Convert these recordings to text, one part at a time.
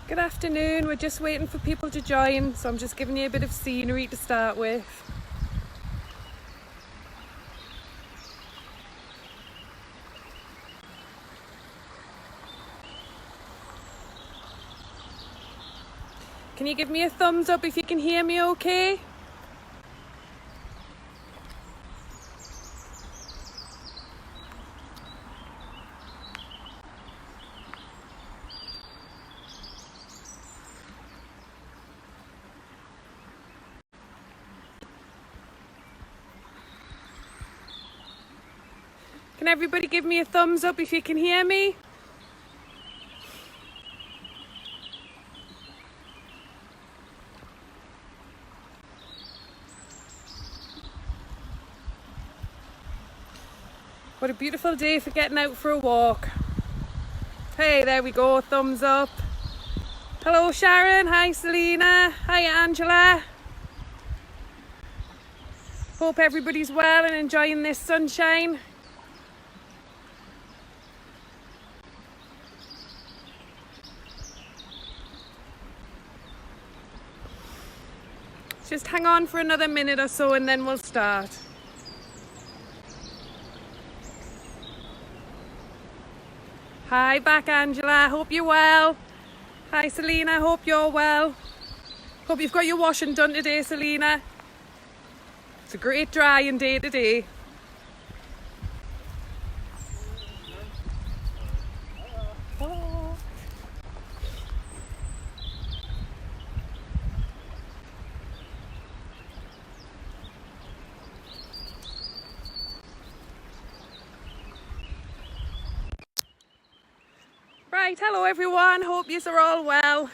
Good afternoon, we're just waiting for people to join, so I'm just giving you a bit of scenery to start with. Can you give me a thumbs up if you can hear me okay? Can everybody give me a thumbs up if you can hear me? What a beautiful day for getting out for a walk. Hey, there we go, thumbs up. Hello Sharon, hi Selena, hi Angela. Hope everybody's well and enjoying this sunshine. Just hang on for another minute or so and then we'll start. Hi back Angela, hope you're well. Hi Selena, hope you're well. Hope you've got your washing done today, Selena. It's a great drying day today. Right, hello everyone, hope yous are all well.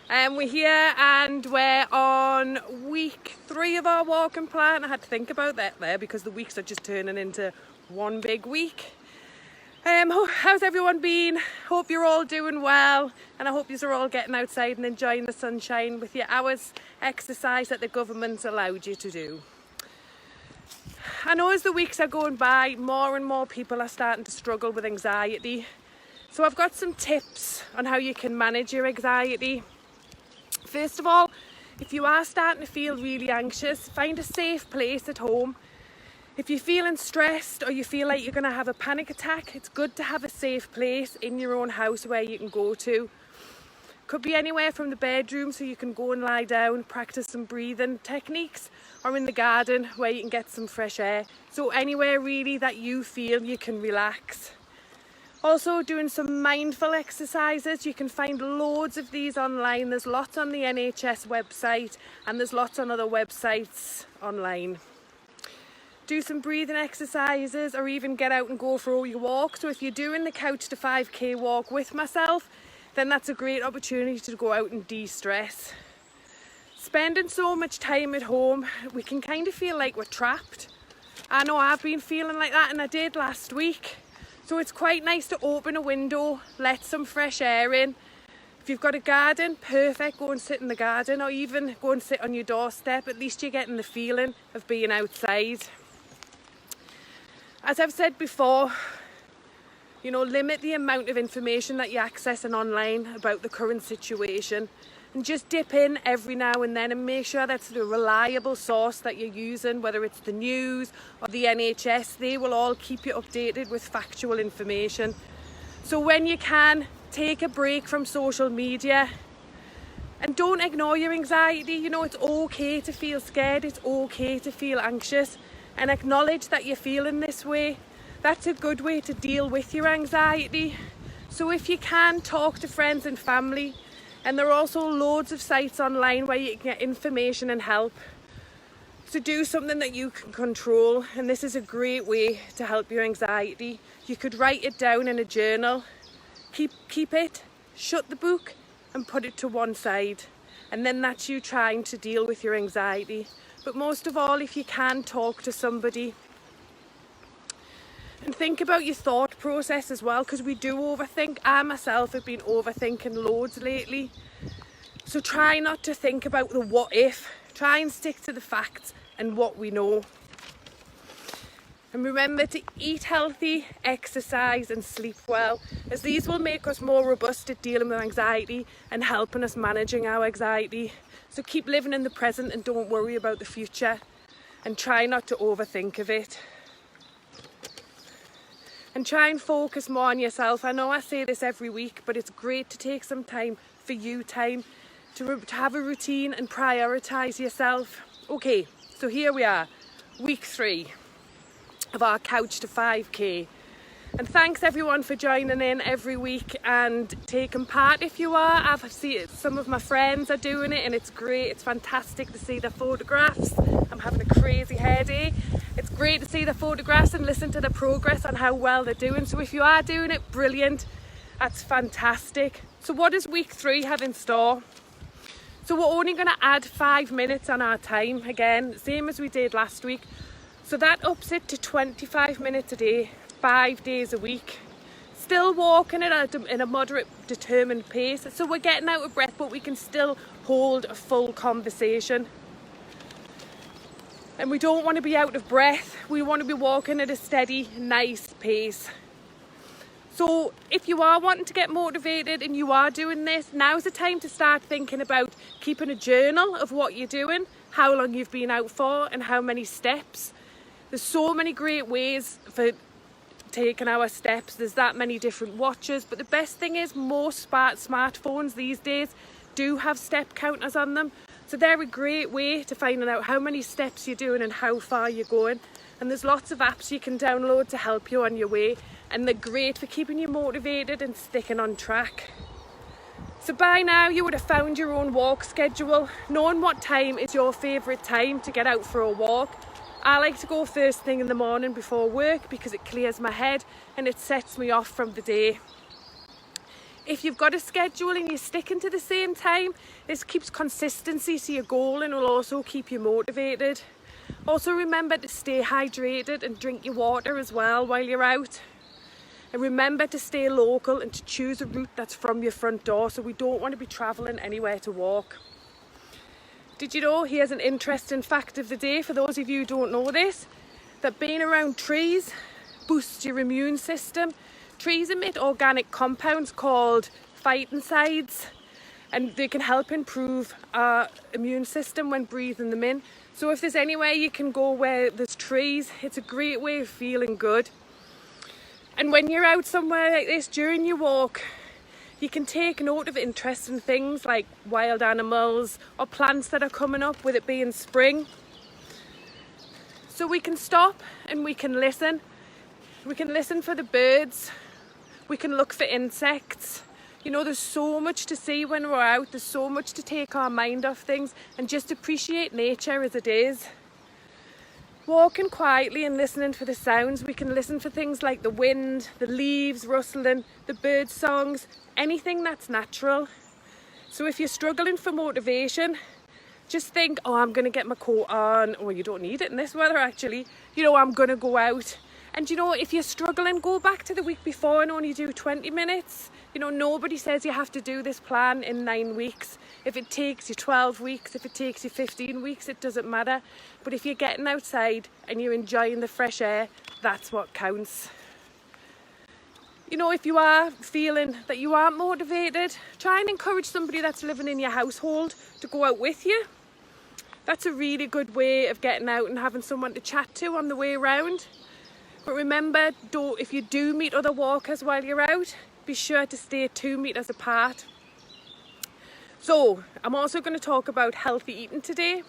We're here and we're on week 3 of our walking plan. I had to think about that there because the weeks are just turning into one big week. How's everyone been? Hope you're all doing well and I hope yous are all getting outside and enjoying the sunshine with your hours exercise that the government's allowed you to do. I know as the weeks are going by, more and more people are starting to struggle with anxiety. So I've got some tips on how you can manage your anxiety. First of all, if you are starting to feel really anxious, find a safe place at home. If you're feeling stressed or you feel like you're going to have a panic attack, it's good to have a safe place in your own house where you can go to. Could be anywhere from the bedroom so you can go and lie down, practice some breathing techniques, or in the garden where you can get some fresh air. So anywhere really that you feel you can relax. Also doing some mindful exercises. You can find loads of these online. There's lots on the NHS website and there's lots on other websites online. Do some breathing exercises or even get out and go for your walk. So if you're doing the couch to 5k walk with myself, then that's a great opportunity to go out and de-stress. Spending so much time at home, we can kind of feel like we're trapped. I know I've been feeling like that and I did last week. So it's quite nice to open a window, let some fresh air in. If you've got a garden, perfect, go and sit in the garden or even go and sit on your doorstep. At least you're getting the feeling of being outside. As I've said before, limit the amount of information that you're accessing online about the current situation. And just dip in every now and then and make sure that's the reliable source that you're using, whether it's the news or the NHS. They will all keep you updated with factual information. So when you can, take a break from social media and don't ignore your anxiety. It's okay to feel scared, it's okay to feel anxious, and acknowledge that you're feeling this way. That's a good way to deal with your anxiety. So if you can, talk to friends and family. And there are also loads of sites online where you can get information and help. So do something that you can control, and this is a great way to help your anxiety. You could write it down in a journal, keep it, shut the book and put it to one side. And then that's you trying to deal with your anxiety. But most of all, if you can, talk to somebody. And think about your thought process as well, because we do overthink. I myself have been overthinking loads lately. So try not to think about the what if. Try and stick to the facts and what we know. And remember to eat healthy, exercise and sleep well, as these will make us more robust at dealing with anxiety and helping us managing our anxiety. So keep living in the present and don't worry about the future, and try not to overthink of it. And try and focus more on yourself. I know I say this every week, but it's great to take some time for you, time to have a routine and prioritise yourself. Okay, so here we are, week 3 of our Couch to 5K. And thanks everyone for joining in every week and taking part if you are. I've seen some of my friends are doing it and it's great. It's fantastic to see the photographs. I'm having a crazy hair day. It's great to see the photographs and listen to the progress on how well they're doing. So if you are doing it, brilliant. That's fantastic. So what does week 3 have in store? So we're only going to add 5 minutes on our time again, same as we did last week. So that ups it to 25 minutes a day, 5 days a week. Still walking it in a moderate, determined pace. So we're getting out of breath, but we can still hold a full conversation. And we don't want to be out of breath. We want to be walking at a steady, nice pace. So if you are wanting to get motivated and you are doing this, now's the time to start thinking about keeping a journal of what you're doing, how long you've been out for and how many steps. There's so many great ways for taking our steps. There's that many different watches, but the best thing is most smartphones these days do have step counters on them. So they're a great way to finding out how many steps you're doing and how far you're going. And there's lots of apps you can download to help you on your way. And they're great for keeping you motivated and sticking on track. So by now you would have found your own walk schedule, knowing what time is your favourite time to get out for a walk. I like to go first thing in the morning before work because it clears my head and it sets me off from the day. If you've got a schedule and you're sticking to the same time, this keeps consistency to your goal and will also keep you motivated. Also remember to stay hydrated and drink your water as well while you're out. And remember to stay local and to choose a route that's from your front door, so we don't want to be travelling anywhere to walk. Did you know, here's an interesting fact of the day for those of you who don't know this, that being around trees boosts your immune system. Trees emit organic compounds called phytoncides and they can help improve our immune system when breathing them in. So if there's anywhere you can go where there's trees, it's a great way of feeling good. And when you're out somewhere like this during your walk, you can take note of interesting things like wild animals or plants that are coming up, with it being spring. So we can stop and we can listen. We can listen for the birds. We can look for insects. You know, there's so much to see when we're out. There's so much to take our mind off things and just appreciate nature as it is. Walking quietly and listening for the sounds, we can listen for things like the wind, the leaves rustling, the bird songs, anything that's natural. So if you're struggling for motivation, just think, oh, I'm going to get my coat on. Well, you don't need it in this weather actually. You know, I'm going to go out. And you know, if you're struggling, go back to the week before and only do 20 minutes. You know, nobody says you have to do this plan in 9 weeks. If it takes you 12 weeks, if it takes you 15 weeks, it doesn't matter. But if you're getting outside and you're enjoying the fresh air, that's what counts. You know, if you are feeling that you aren't motivated, try and encourage somebody that's living in your household to go out with you. That's a really good way of getting out and having someone to chat to on the way around. But remember, if you do meet other walkers while you're out, be sure to stay 2 meters apart. So I'm also going to talk about healthy eating today.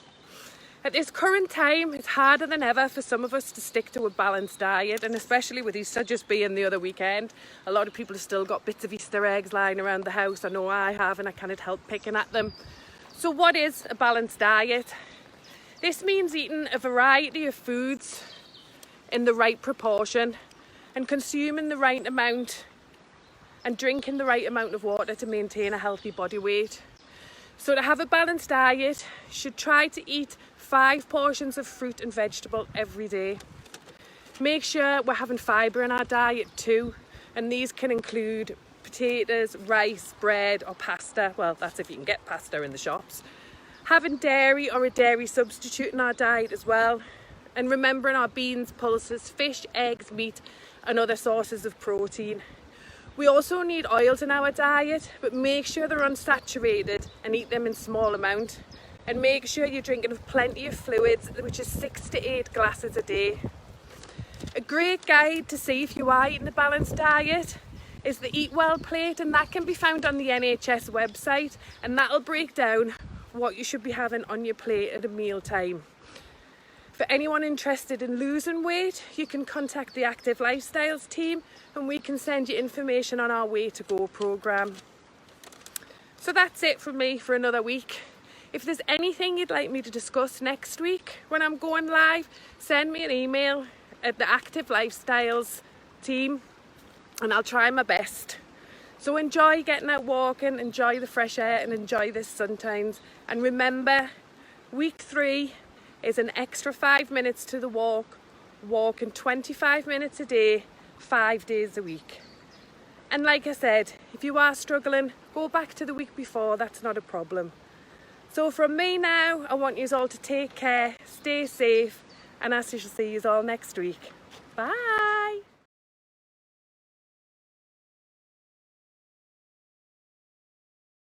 At this current time, it's harder than ever for some of us to stick to a balanced diet, and especially with Easter just being the other weekend. A lot of people have still got bits of Easter eggs lying around the house. I know I have, and I can't help picking at them. So what is a balanced diet? This means eating a variety of foods in the right proportion and consuming the right amount and drinking the right amount of water to maintain a healthy body weight. So to have a balanced diet, you should try to eat 5 portions of fruit and vegetable every day. Make sure we're having fibre in our diet too, and these can include potatoes, rice, bread or pasta. Well, that's if you can get pasta in the shops. Having dairy or a dairy substitute in our diet as well. And remembering our beans, pulses, fish, eggs, meat and other sources of protein. We also need oils in our diet, but make sure they're unsaturated and eat them in small amounts. And make sure you're drinking plenty of fluids, which is 6 to 8 glasses a day. A great guide to see if you are eating a balanced diet is the Eat Well plate, and that can be found on the NHS website, and that'll break down what you should be having on your plate at a meal time. For anyone interested in losing weight, you can contact the Active Lifestyles team and we can send you information on our Way to Go programme. So that's it from me for another week. If there's anything you'd like me to discuss next week when I'm going live, send me an email at the Active Lifestyles team and I'll try my best. So enjoy getting out walking, enjoy the fresh air and enjoy this sunshines. And remember, week 3 is an extra 5 minutes to the walking 25 minutes a day, 5 days a week. And like I said, if you are struggling, go back to the week before, that's not a problem. So from me now, I want you all to take care, stay safe, and I shall see you all next week. Bye.